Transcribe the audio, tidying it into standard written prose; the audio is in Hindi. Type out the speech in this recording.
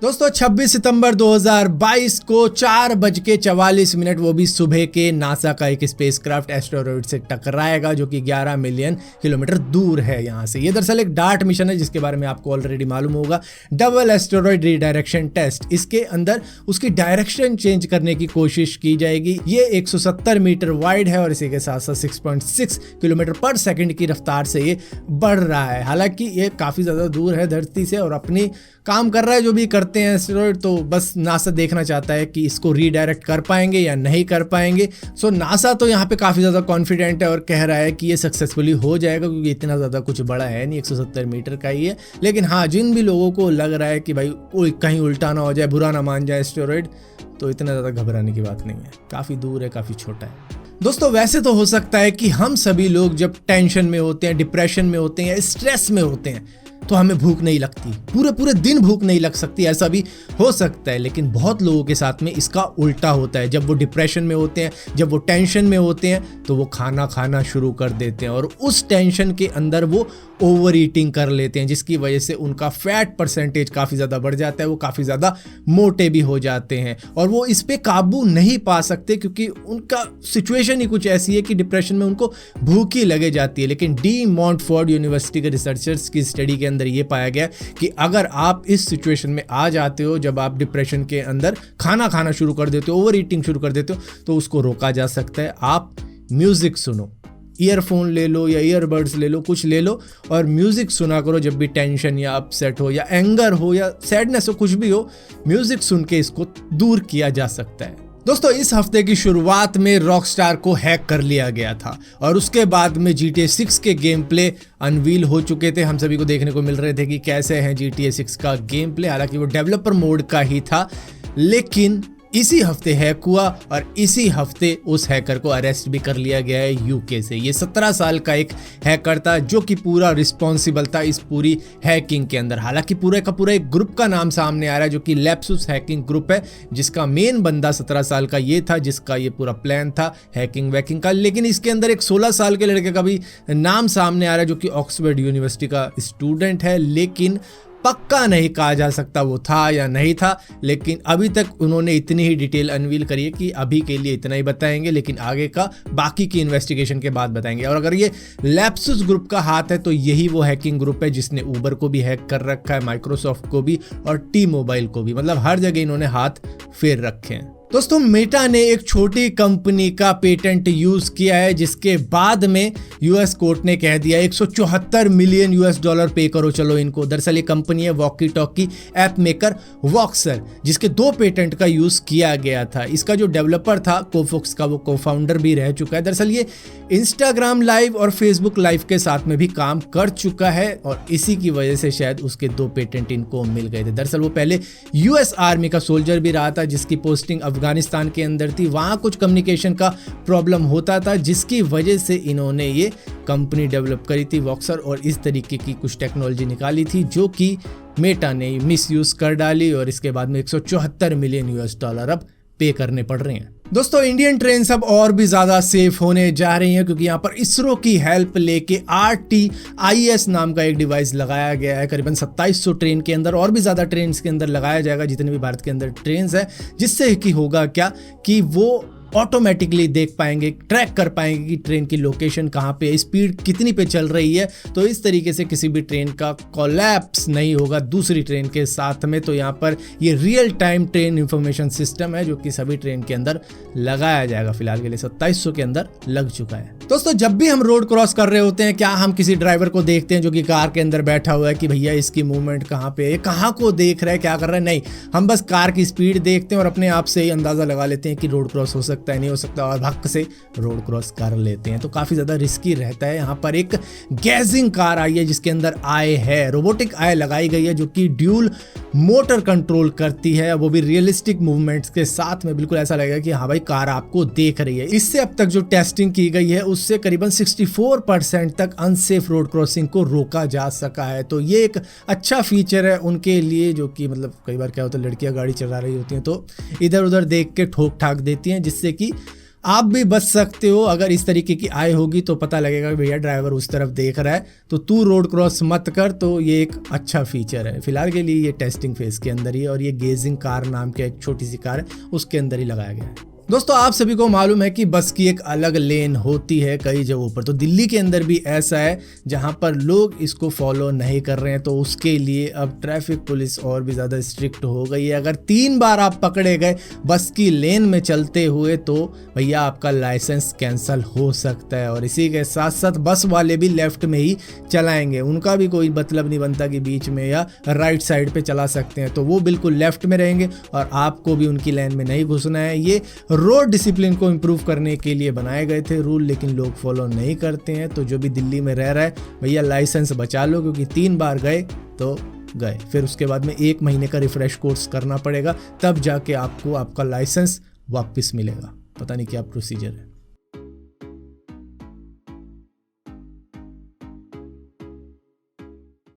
दोस्तों 26 सितंबर 2022 को 4:44 वो भी सुबह के नासा का एक स्पेसक्राफ्ट एस्टेरॉयड से टकराएगा जो कि 11 मिलियन किलोमीटर दूर है यहाँ से। ये दरअसल एक डार्ट मिशन है जिसके बारे में आपको ऑलरेडी मालूम होगा। डबल एस्टेरॉयड रीडायरेक्शन टेस्ट, इसके अंदर उसकी डायरेक्शन चेंज करने की कोशिश की जाएगी। ये 170 मीटर वाइड है और इसी के साथ साथ 6.6 किलोमीटर पर सेकंड की रफ्तार से ये बढ़ रहा है। हालांकि ये काफ़ी ज़्यादा दूर है धरती से और अपनी काम कर रहा है जो भी करते हैं एस्टेरॉयड, तो बस नासा देखना चाहता है कि इसको रीडायरेक्ट कर पाएंगे या नहीं कर पाएंगे। सो नासा तो यहाँ पे काफ़ी ज़्यादा कॉन्फिडेंट है और कह रहा है कि ये सक्सेसफुली हो जाएगा क्योंकि इतना ज़्यादा कुछ बड़ा है नहीं, 170 मीटर का ही है। लेकिन हाँ, जिन भी लोगों को लग रहा है कि भाई कहीं उल्टा ना हो जाए, बुरा ना मान जाए एस्टेरॉयड, तो इतना ज़्यादा घबराने की बात नहीं है। काफ़ी दूर है, काफ़ी छोटा है। दोस्तों वैसे तो हो सकता है कि हम सभी लोग जब टेंशन में होते हैं, डिप्रेशन में होते हैं या स्ट्रेस में होते हैं तो हमें भूख नहीं लगती, पूरे पूरे दिन भूख नहीं लग सकती, ऐसा भी हो सकता है। लेकिन बहुत लोगों के साथ में इसका उल्टा होता है। जब वो डिप्रेशन में होते हैं, जब वो टेंशन में होते हैं तो वो खाना खाना शुरू कर देते हैं और उस टेंशन के अंदर वो ओवर ईटिंग कर लेते हैं जिसकी वजह से उनका फैट परसेंटेज काफ़ी ज़्यादा बढ़ जाता है, वो काफ़ी ज़्यादा मोटे भी हो जाते हैं और वो इस पे काबू नहीं पा सकते क्योंकि उनका सिचुएशन ही कुछ ऐसी है कि डिप्रेशन में उनको भूख ही लगे जाती है। लेकिन डी मॉन्टफोर्ड यूनिवर्सिटी के रिसर्चर्स की स्टडी के अंदर ये पाया गया कि अगर आप इस सिचुएशन में आ जाते हो, जब आप डिप्रेशन के अंदर खाना खाना शुरू कर देते हो, ओवर ईटिंग शुरू कर देते हो, तो उसको रोका जा सकता है। आप म्यूजिक सुनो, ईयरफोन ले लो या ईयरबड्स ले लो, कुछ ले लो और म्यूजिक सुना करो जब भी टेंशन या अपसेट हो या एंगर हो या सैडनेस हो, कुछ भी हो, म्यूजिक सुन के इसको दूर किया जा सकता है। दोस्तों इस हफ्ते की शुरुआत में रॉकस्टार को हैक कर लिया गया था और उसके बाद में GTA 6 के गेम प्ले अनवील हो चुके थे। हम सभी को देखने को मिल रहे थे कि कैसे है GTA 6 का गेम प्ले। हालांकि वो डेवलपर मोड का ही था, लेकिन इसी हफ्ते हैक हुआ और इसी हफ्ते उस हैकर को अरेस्ट भी कर लिया गया है यूके से। ये 17 साल का एक हैकर था जो कि पूरा रिस्पॉन्सिबल था इस पूरी हैकिंग के अंदर। हालांकि पूरे का पूरा एक ग्रुप का नाम सामने आ रहा है जो कि लैप्सुस हैकिंग ग्रुप है, जिसका मेन बंदा 17 साल का ये था, जिसका ये पूरा प्लान था हैकिंग वैकिंग का। लेकिन इसके अंदर एक 16 साल के लड़के का भी नाम सामने आ रहा है जो कि ऑक्सफोर्ड यूनिवर्सिटी का स्टूडेंट है। लेकिन पक्का नहीं कहा जा सकता वो था या नहीं था, लेकिन अभी तक उन्होंने इतनी ही डिटेल अनवील करी है कि अभी के लिए इतना ही बताएंगे, लेकिन आगे का बाकी की इन्वेस्टिगेशन के बाद बताएंगे। और अगर ये लैप्सुस ग्रुप का हाथ है तो यही वो हैकिंग ग्रुप है जिसने ऊबर को भी हैक कर रखा है, माइक्रोसॉफ्ट को भी और T-Mobile को भी। मतलब हर जगह इन्होंने हाथ फेर रखे हैं। दोस्तों मेटा ने एक छोटी कंपनी का पेटेंट यूज किया है जिसके बाद में यूएस कोर्ट ने कह दिया $174 मिलियन पे करो चलो इनको। दरअसल ये कंपनी है walkie talkie app maker boxer, जिसके 2 पेटेंट का यूज किया गया था। इसका जो डेवलपर था कोफोक्स का, वो को-फाउंडर भी रह चुका है। दरअसल ये इंस्टाग्राम लाइव और फेसबुक लाइव के साथ में भी काम कर चुका है और इसी की वजह से शायद उसके 2 पेटेंट इनको मिल गए थे। दरअसल वो पहले यूएस आर्मी का सोल्जर भी रहा था जिसकी पोस्टिंग अफगानिस्तान के अंदर थी। वहां कुछ कम्युनिकेशन का प्रॉब्लम होता था जिसकी वजह से इन्होंने ये कंपनी डेवलप करी थी वॉक्सर, और इस तरीके की कुछ टेक्नोलॉजी निकाली थी जो कि मेटा ने मिसयूज कर डाली और इसके बाद में $174 मिलियन अब पे करने पड़ रहे हैं। दोस्तों इंडियन ट्रेन अब और भी ज्यादा सेफ होने जा रही हैं क्योंकि यहाँ पर इसरो की हेल्प लेके RTIS नाम का एक डिवाइस लगाया गया है। करीबन 2700 ट्रेन के अंदर और भी ज्यादा ट्रेन के अंदर लगाया जाएगा, जितने भी भारत के अंदर ट्रेन है, जिससे कि होगा क्या कि वो ऑटोमेटिकली देख पाएंगे, ट्रैक कर पाएंगे कि ट्रेन की लोकेशन कहाँ पे है, स्पीड कितनी पे चल रही है। तो इस तरीके से किसी भी ट्रेन का कोलैप्स नहीं होगा दूसरी ट्रेन के साथ में। तो यहाँ पर ये real time train information system है जो कि सभी ट्रेन के अंदर लगाया जाएगा। फिलहाल के लिए 2700 के अंदर लग चुका है। दोस्तों जब भी हम रोड क्रॉस कर रहे होते हैं, क्या हम किसी ड्राइवर को देखते हैं जो कि कार के अंदर बैठा हुआ है कि भैया इसकी मूवमेंट कहाँ पे है, कहाँ को देख रहा है, क्या कर रहा है? नहीं, हम बस कार की स्पीड देखते हैं और अपने आप से ही अंदाजा लगा लेते हैं कि रोड क्रॉस हो सकता है, नहीं हो सकता, और भक्क से रोड क्रॉस कर लेते हैं। तो काफी ज्यादा रिस्की रहता है। यहाँ पर एक गैजिंग कार आई है जिसके अंदर आई है, रोबोटिक आई लगाई गई है जो कि ड्यूल मोटर कंट्रोल करती है, वो भी रियलिस्टिक मूवमेंट्स के साथ में। बिल्कुल ऐसा लगेगा कि हाँ भाई कार आपको देख रही है। इससे अब तक जो टेस्टिंग की गई है उससे करीबन 64% तक अनसेफ रोड क्रॉसिंग को रोका जा सका है। तो ये एक अच्छा फीचर है उनके लिए जो कि मतलब कई बार क्या होता है, लड़कियां गाड़ी चला रही होती हैं तो इधर उधर देख के ठोक ठाक देती हैं, जिससे कि आप भी बच सकते हो। अगर इस तरीके की आय होगी तो पता लगेगा कि भैया ड्राइवर उस तरफ देख रहा है तो तू रोड क्रॉस मत कर। तो ये एक अच्छा फीचर है। फिलहाल के लिए ये टेस्टिंग फेज के अंदर ही है और ये गेजिंग कार नाम के एक छोटी सी कार है उसके अंदर ही लगाया गया है। दोस्तों आप सभी को मालूम है कि बस की एक अलग लेन होती है कई जगहों पर, तो दिल्ली के अंदर भी ऐसा है जहां पर लोग इसको फॉलो नहीं कर रहे हैं। तो उसके लिए अब ट्रैफिक पुलिस और भी ज़्यादा स्ट्रिक्ट हो गई है। अगर 3 बार आप पकड़े गए बस की लेन में चलते हुए तो भैया आपका लाइसेंस कैंसिल हो सकता है। और इसी के साथ साथ बस वाले भी लेफ्ट में ही चलाएंगे, उनका भी कोई मतलब नहीं बनता कि बीच में या राइट साइड पे चला सकते हैं। तो वो बिल्कुल लेफ्ट में रहेंगे और आपको भी उनकी लाइन में नहीं घुसना है। ये रोड डिसिप्लिन को इंप्रूव करने के लिए बनाए गए थे रूल, लेकिन लोग फॉलो नहीं करते हैं। तो जो भी दिल्ली में रह रहा है भैया लाइसेंस बचा लो, क्योंकि 3 बार गए तो गए, फिर उसके बाद में 1 महीने का रिफ्रेश कोर्स करना पड़ेगा, तब जाके आपको आपका लाइसेंस वापस मिलेगा। पता नहीं क्या प्रोसीजर है।